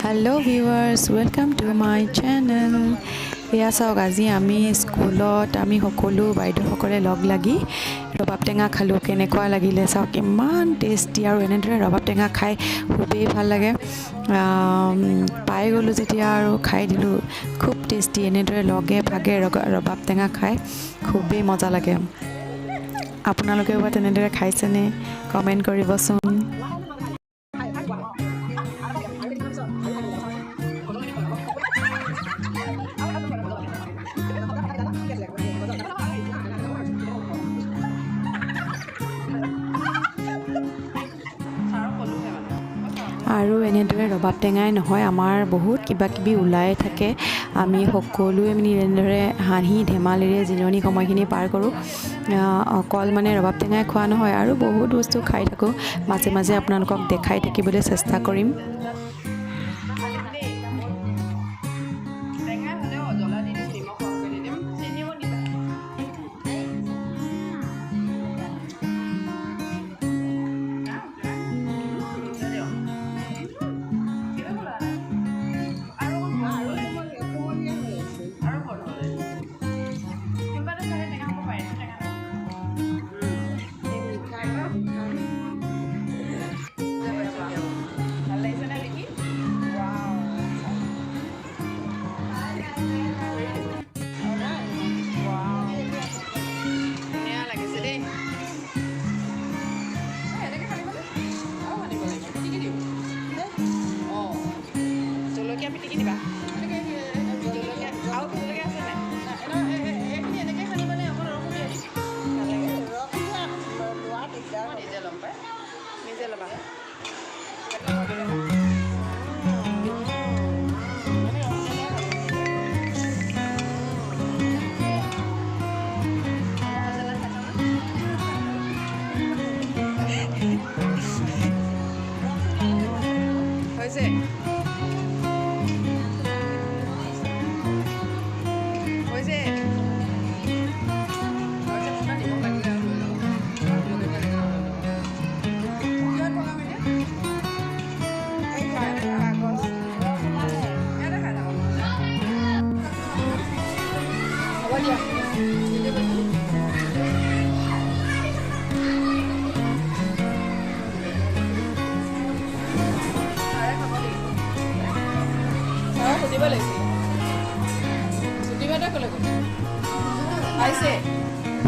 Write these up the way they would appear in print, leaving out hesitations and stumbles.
Hello viewers, welcome to my channel. এয়া চাওক আজি আমি স্কুলত আমি সকলো বাইদেউসকলে লগ লাগি ৰবাব টেঙা খালোঁ। কেনেকুৱা লাগিলে চাওক, ইমান টেষ্টি আৰু এনেদৰে ৰবাব টেঙা খাই খুবেই ভাল লাগে। পাই গ'লোঁ যেতিয়া আৰু খাই দিলোঁ, খুব টেষ্টি। এনেদৰে লগে ভাগে ৰবাব টেঙা খাই খুবেই মজা লাগে। আপোনালোকেও বা তেনেদৰে খাইছেনে? কমেণ্ট কৰিবচোন। আৰু এনেদৰে ৰবাব টেঙাই নহয়, আমাৰ বহুত কিবা কিবি ওলাই থাকে। আমি সকলোৱে এনেদৰে হাঁহি ধেমালিৰে জিৰণি সময়খিনি পাৰ কৰোঁ। অকল ৰবাব টেঙাই খোৱা নহয়, আৰু বহুত বস্তু খাই থাকোঁ। মাজে মাজে আপোনালোকক দেখাই থাকিবলৈ চেষ্টা কৰিম।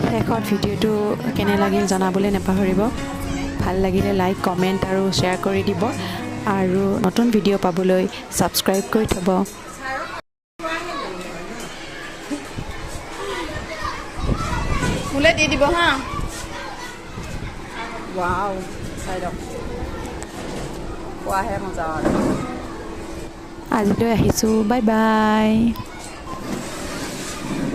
শেষত ভিডিঅ'টো কেনে লাগিল জনাবলৈ নাপাহৰিব। ভাল লাগিলে লাইক, কমেণ্ট আৰু শ্বেয়াৰ কৰি দিব, আৰু নতুন ভিডিঅ' পাবলৈ ছাবস্ক্ৰাইব কৰি থ'ব। মোলে দি দিব হা। ৱাও, চাই লওক, খোৱাহে মজা আৰু। আজিলৈ আহিছোঁ, বাই বাই।